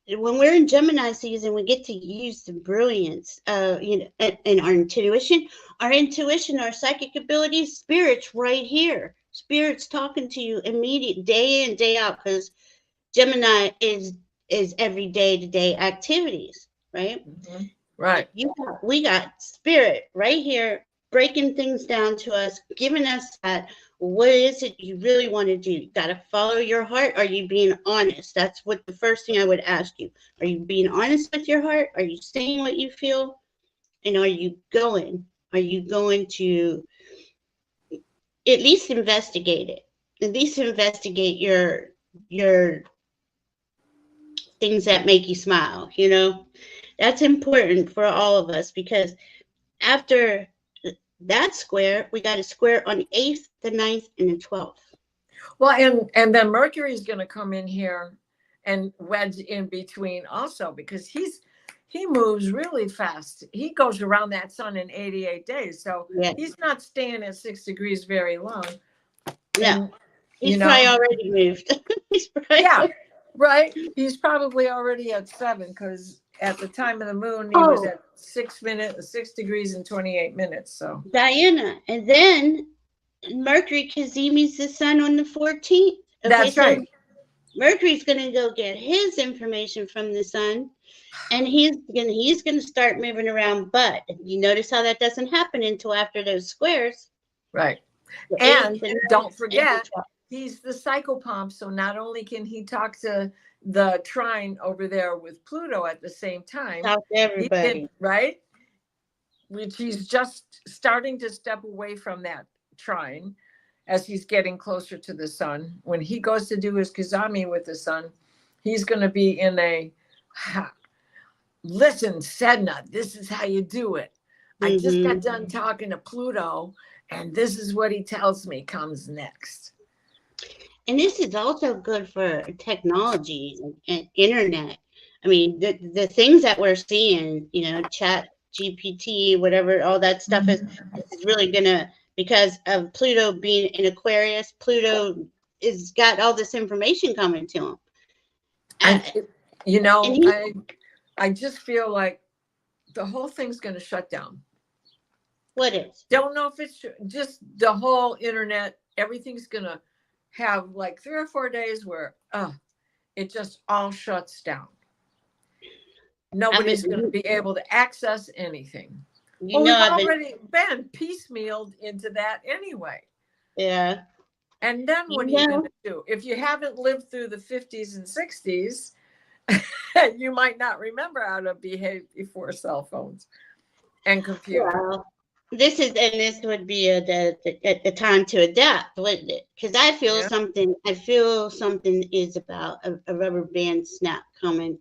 When we're in Gemini season, we get to use the brilliance of, and our intuition, our psychic abilities. Spirit's right here. Spirit's talking to you immediate, day in, day out, because Gemini is every day-to-day activities, right? Mm-hmm. Right. We got Spirit right here, breaking things down to us, giving us that. What is it you really want to do? You got to follow your heart. Are you being honest? That's what the first thing I would ask you. Are you being honest with your heart? Are you saying what you feel? And are you going? Are you going to at least investigate it? At least investigate your things that make you smile, That's important for all of us, because after that square, we got a square on the 8th, the 9th, and the 12th. Well, and then Mercury is going to come in here and wedge in between also, because he moves really fast. He goes around that sun in 88 days. So he's not staying at 6 degrees very long. Yeah. He's probably already moved. Right. He's probably already at 7, because at the time of the moon, he was at 6 degrees and 28 minutes. So Diana, and then Mercury CAZIMI's the sun on the 14th. That's right. So Mercury's going to go get his information from the sun, and he's going to start moving around. But you notice how that doesn't happen until after those squares. Right. And don't forget, he's the psychopomp. So not only can he talk to the trine over there with Pluto at the same time, talk to everybody, right? Which he's just starting to step away from that trine as he's getting closer to the sun. When he goes to do his CAZIMI with the sun, he's going to be in a, listen, Sedna, this is how you do it. I just got done talking to Pluto, and this is what he tells me comes next. And this is also good for technology and internet. I mean, the things that we're seeing, chat, GPT, whatever, all that stuff is really going to, because of Pluto being in Aquarius, Pluto is got all this information coming to him. I just feel like the whole thing's going to shut down. What is? Don't know if it's just the whole internet. Everything's going to have like 3 or 4 days where it just all shuts down. Nobody's going to be able to access anything. Well, we've I've been, already been piecemealed into that anyway. yeah. And then what are you going to do? If you haven't lived through the 50s and 60s, you might not remember how to behave before cell phones and computers. Well, this would be the time to adapt, wouldn't it? Because I feel something is about a rubber band snap coming.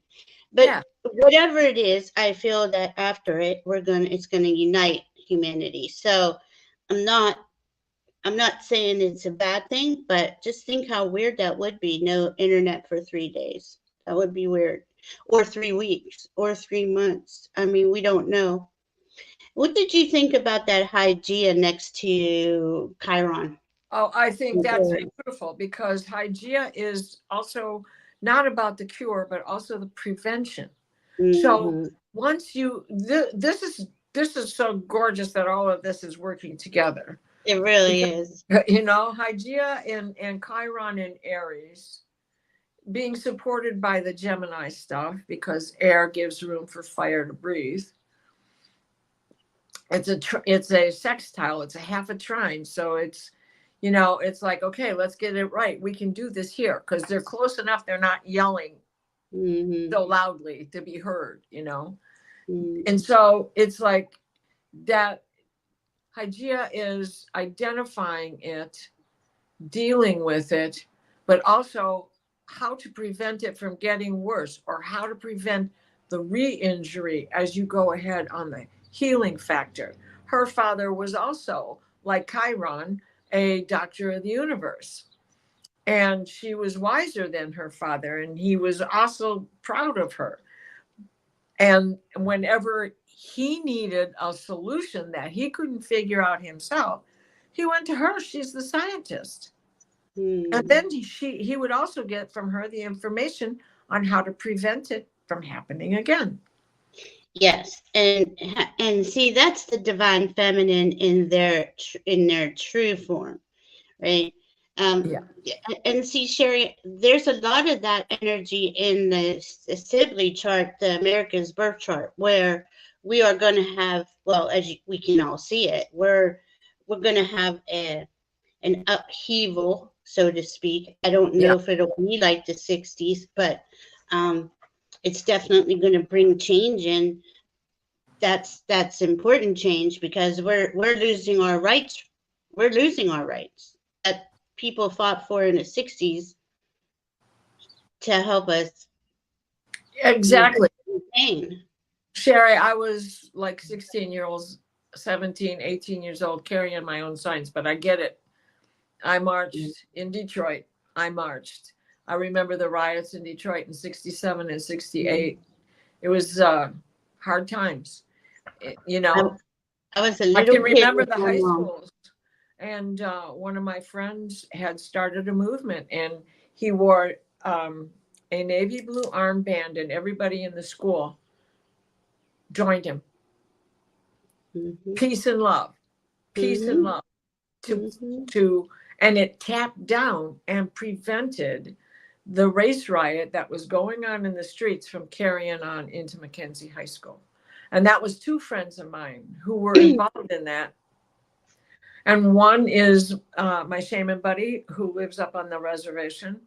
But whatever it is, I feel that after it, it's gonna unite humanity. So I'm not saying it's a bad thing, but just think how weird that would be. No internet for 3 days. That would be weird. Or 3 weeks or 3 months. I mean, we don't know. What did you think about that Hygeia next to Chiron? Oh, I think that's beautiful because Hygeia is also not about the cure, but also the prevention. Mm-hmm. So once this is so gorgeous that all of this is working together. It really is. Hygeia and Chiron in Aries being supported by the Gemini stuff because air gives room for fire to breathe. It's a sextile. It's a half a trine. So it's like, okay, let's get it right. We can do this here because they're close enough. They're not yelling so loudly to be heard, And so it's like that Hygeia is identifying it, dealing with it, but also how to prevent it from getting worse or how to prevent the re-injury as you go ahead on the healing factor. Her father was also, like Chiron, a doctor of the universe. And she was wiser than her father, and he was also proud of her. And whenever he needed a solution that he couldn't figure out himself, he went to her. She's the scientist. And then he would also get from her the information on how to prevent it from happening again. Yes, and see, that's the divine feminine in their true form, right? And see, Sherry, there's a lot of that energy in the Sibley chart, the America's birth chart, where we are going to have, well, we can all see it, we're going to have an upheaval, so to speak. I don't know if it'll be like the 60s, but it's definitely going to bring change in. That's important change because we're losing our rights. We're losing our rights that people fought for in the 60s to help us. Exactly. Sherry, I was like 17, 18 years old carrying my own signs, but I get it. I marched in Detroit. I remember the riots in Detroit in 67 and 68. It was hard times. I was a little I can remember kid the high schools. And one of my friends had started a movement, and he wore a navy blue armband, and everybody in the school joined him. Peace and love. Peace and love. And it tapped down and prevented the race riot that was going on in the streets from carrying on into Mackenzie High School. And that was two friends of mine who were involved in that. And one is my shaman buddy who lives up on the reservation.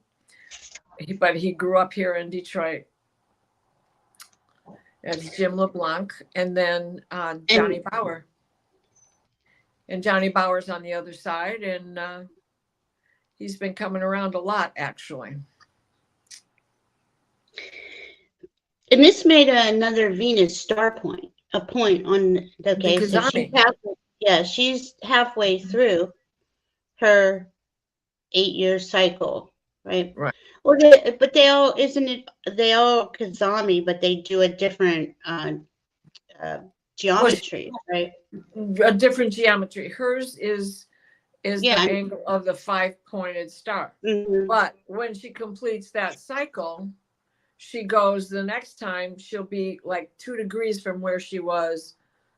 But he grew up here in Detroit. That's Jim LeBlanc. And then Johnny Bauer. And Johnny Bauer's on the other side. And he's been coming around a lot, actually. And this made another Venus star point, a point on, okay, so she's halfway through her 8-year cycle, right? Right. Well, but they all, they all CAZIMI, but they do a different geometry, right? A different geometry. Hers is the angle of the 5-pointed star. But when she completes that cycle, she goes, the next time she'll be like 2 degrees from where she was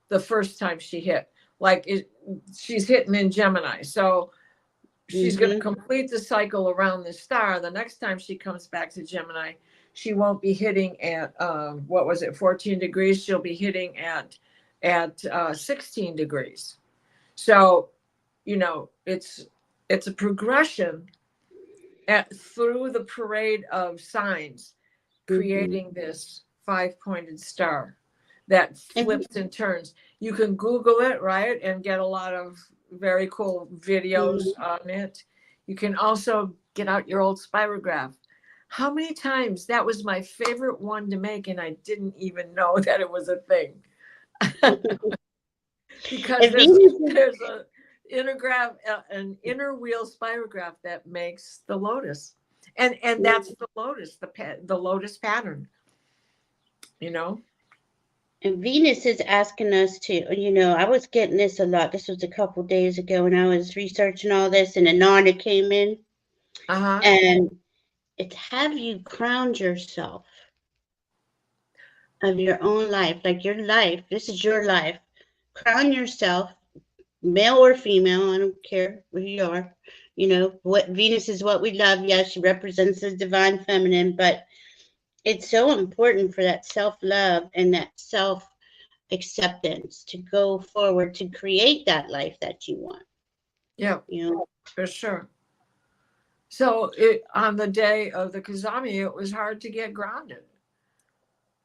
the first time she hit. She's hitting in Gemini. So she's going to complete the cycle around the star. The next time she comes back to Gemini, she won't be hitting at, 14 degrees. She'll be hitting at at 16 degrees. So, you know, it's a progression through the parade of signs, creating this 5-pointed star that flips and turns. You can Google it, right, and get a lot of very cool videos on it. You can also get out your old spirograph. How many times? That was my favorite one to make, and I didn't even know that it was a thing. Because there's a an inner wheel spirograph that makes the lotus, and that's the lotus, the lotus pattern, you know. And Venus is asking us to, you know, I was getting this a lot. This was a couple days ago when I was researching all this, and Anana came in, and it's, have you crowned yourself of your own life, like your life. This is your life. Crown yourself, male or female. I don't care who you are. You know, what Venus is what we love. Yes, she represents the divine feminine, but it's so important for that self-love and that self-acceptance to go forward to create that life that you want. Yeah, you know, for sure. So on the day of the CAZIMI, it was hard to get grounded.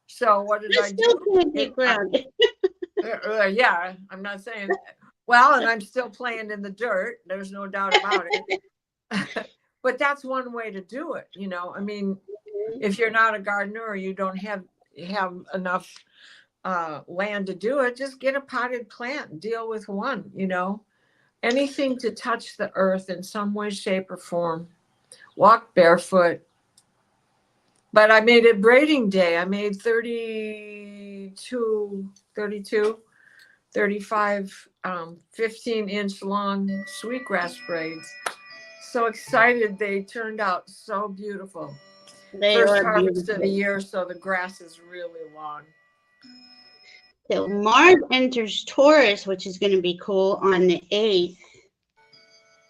So what did I do? Still can't get grounded. Yeah, I'm not saying. Well, and I'm still playing in the dirt. There's no doubt about it. But that's one way to do it. You know, I mean, if you're not a gardener or you don't have enough land to do it, just get a potted plant and deal with one. You know, anything to touch the earth in some way, shape, or form. Walk barefoot. But I made it braiding day. I made 35, 15-inch long sweetgrass braids. So excited. They turned out so beautiful. First harvest of the year, so the grass is really long. So Mars enters Taurus, which is going to be cool, on the 8th.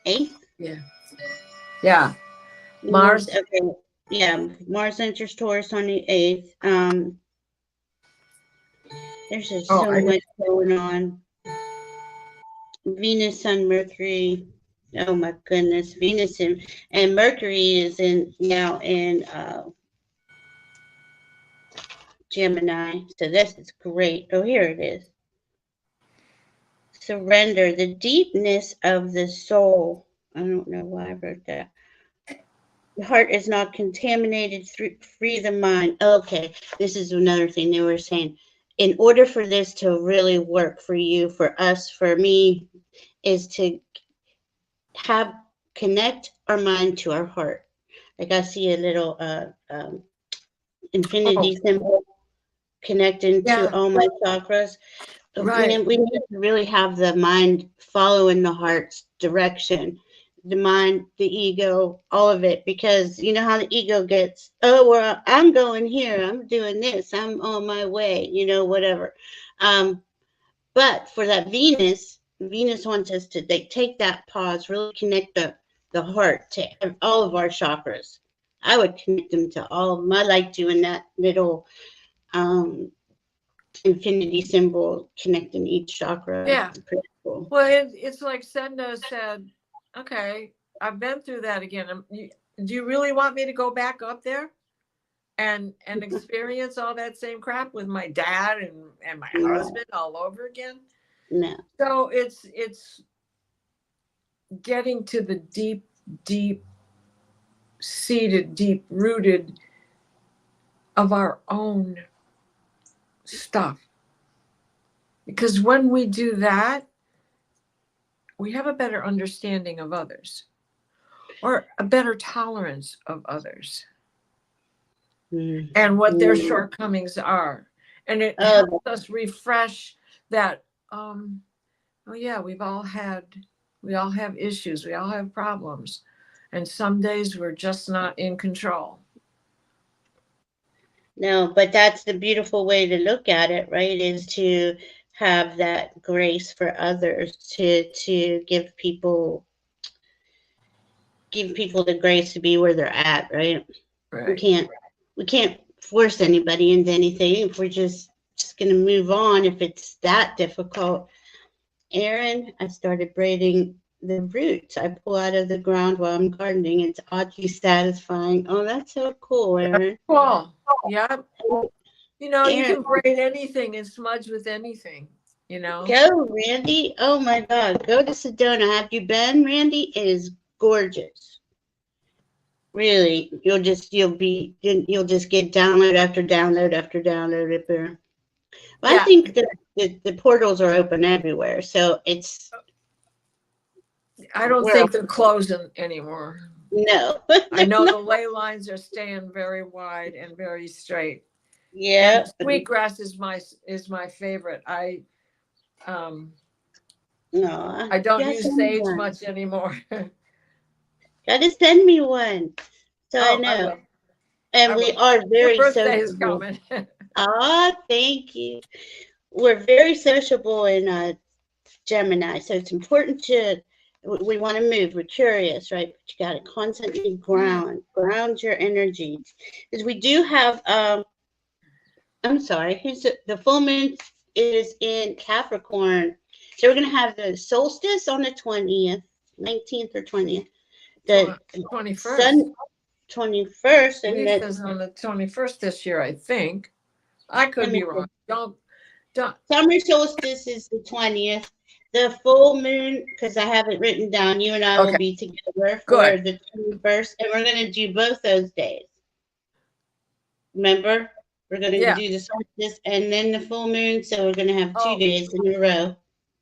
8th? Yeah. Mars. Okay. Yeah, Mars enters Taurus on the 8th. There's just so much going on. Venus, Sun, Mercury. Oh my goodness. Venus and Mercury is now in Gemini. So this is great. Oh, here it is. Surrender, the deepness of the soul. I don't know why I wrote that. The heart is not contaminated. Free the mind. Okay, this is another thing they were saying. In order for this to really work for you, for us, for me, is to connect our mind to our heart. Like I see a little infinity symbol connecting to all my chakras. Right. We need to really have the mind following the heart's direction. The mind, the ego, all of it, because you know how the ego gets, oh, well, I'm going here, I'm doing this, I'm on my way, you know, whatever. But for that Venus wants us to take that pause, really connect the heart to all of our chakras. I would connect them to all of them. I like doing that little infinity symbol connecting each chakra. Yeah. Pretty cool. Well, it's like Senda said, okay, I've been through that again. Do you really want me to go back up there and experience all that same crap with my dad and my husband all over again? No. So it's getting to the deep seated, deep rooted of our own stuff. Because when we do that, we have a better understanding of others or a better tolerance of others and what their shortcomings are. And it helps us refresh that, oh yeah, we all have issues. We all have problems. And some days we're just not in control. No, but that's the beautiful way to look at it, right? Is to have that grace for others, to give people the grace to be where they're at, right? We can't force anybody into anything if we're just just going to move on if it's that difficult. Aaron, I started braiding the roots I pull out of the ground while I'm gardening. It's oddly satisfying. Oh, that's so cool, Aaron. Cool. Yeah. You know, you Aaron, can braid anything and smudge with anything, you know. go, Randy. Oh my God. Go to Sedona. Have you been, Randy? It is gorgeous. Really. You'll just get download after download after download up there. Well, Yeah. I think that the portals are open everywhere. So it's I don't think they're closing anymore. no. I know the ley lines are staying very wide and very straight. Yeah. And sweetgrass is my favorite. No. I don't use sage much anymore. Gotta send me one. So I know. And we are very Your birthday is sociable. coming. Ah, thank you. We're very sociable in Gemini, so it's important we want to move. We're curious, right? But you got to constantly ground your energy, because we do have. I'm sorry. The full moon is in Capricorn, so we're gonna have the solstice on the 20th, 19th or 20th. The 21st. Sun 21st, and Leaf is on the 21st this year, I think. I could be wrong. Don't. Summer solstice is the 20th. The full moon, because I have it written down, you and I will be together for the 21st, and we're going to do both those days. Remember? We're going to do the solstice and then the full moon, so we're going to have 2 days in a row.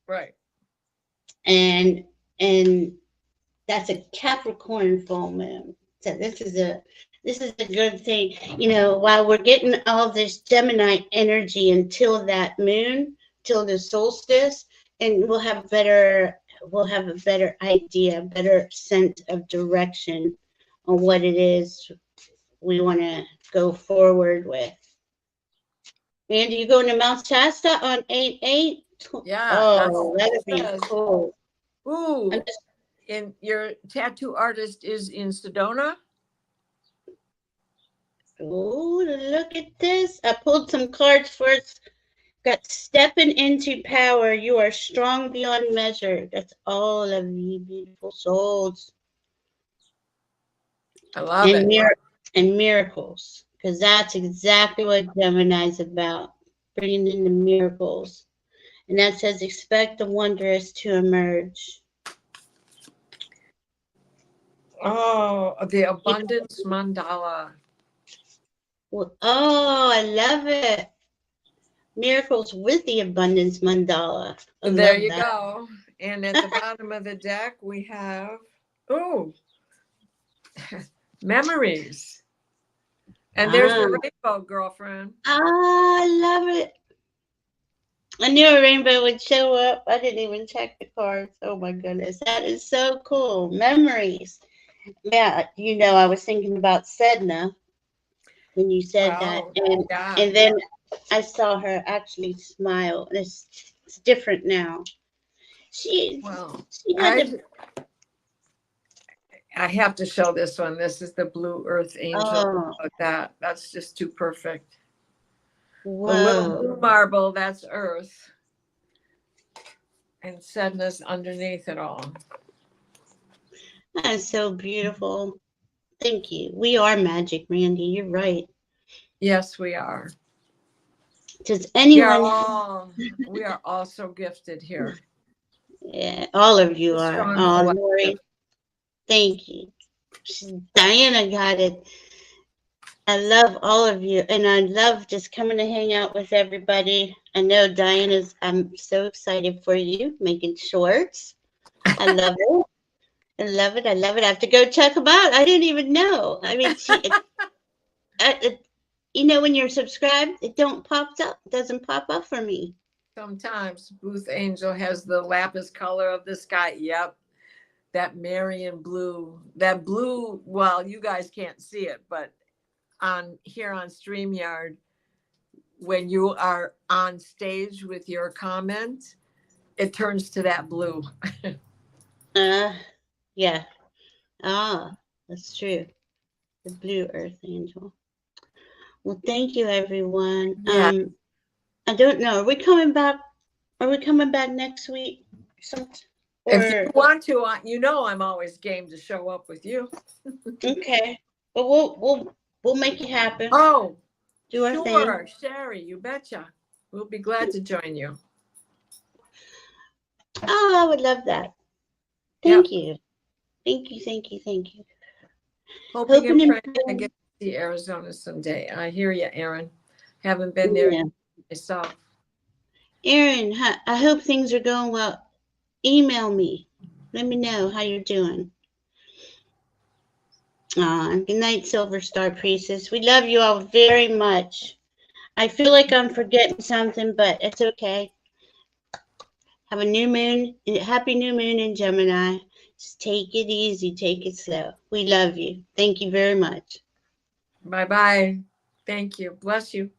Right. And that's a Capricorn full moon. So this is a good thing. You know, while we're getting all this Gemini energy until that moon, till the solstice, and we'll have a better idea, better sense of direction on what it is we want to go forward with. Randy, you going to Mount Shasta on 8/8? Yeah. Oh, that'd be cool. Ooh. And your tattoo artist is in Sedona? Oh, look at this. I pulled some cards first. Got stepping into power. You are strong beyond measure. That's all of you beautiful souls. I love it. And miracles. Because that's exactly what Gemini's about. Bringing in the miracles. And that says, expect the wondrous to emerge. Oh, the abundance mandala. Well, oh, I love it. Miracles with the abundance mandala. There you go. And at the bottom of the deck, we have, memories. And there's the rainbow, girlfriend. I love it. I knew a rainbow would show up. I didn't even check the cards. Oh my goodness. That is so cool. Memories. Yeah, you know, I was thinking about Sedna when you said that. And then I saw her actually smile. It's different now. I have to show this one. This is the blue earth angel. That's just too perfect. Whoa. The little blue marble, that's earth. And Sedna's underneath it all. That's so beautiful. Thank you. We are magic, Randy. You're right. Yes, we are. Does anyone? We are all so gifted here. Yeah, all of you are. Oh, Lori. Thank you. Diana got it. I love all of you, and I love just coming to hang out with everybody. I know I'm so excited for you making shorts. I love it. I love it. I love it. I have to go check them out. I didn't even know. I mean, you know, when you're subscribed, it doesn't pop up for me. Sometimes Booth Angel has the lapis color of the sky. Yep. That Marion blue. That blue, well, you guys can't see it, but here on StreamYard, when you are on stage with your comment, it turns to that blue. Yeah. That's true. The blue earth angel. Well, thank you, everyone. Yeah. I don't know. Are we coming back? Are we coming back next week? If you Or want to, you know I'm always game to show up with you. okay, but we'll make it happen. Oh, Do our thing. sure, Sherry, you betcha. We'll be glad to join you. Oh, I would love that. Thank you. Thank you, thank you, thank you. Hoping and praying I get to see Arizona someday. I hear you, Aaron. Haven't been there myself. Aaron, I hope things are going well. Email me. Let me know how you're doing. Good night, Silver Star Priestess. We love you all very much. I feel like I'm forgetting something, but it's okay. Have a new moon, happy new moon in Gemini. Just take it easy, take it slow. We love you. Thank you very much. Bye-bye. Thank you. Bless you.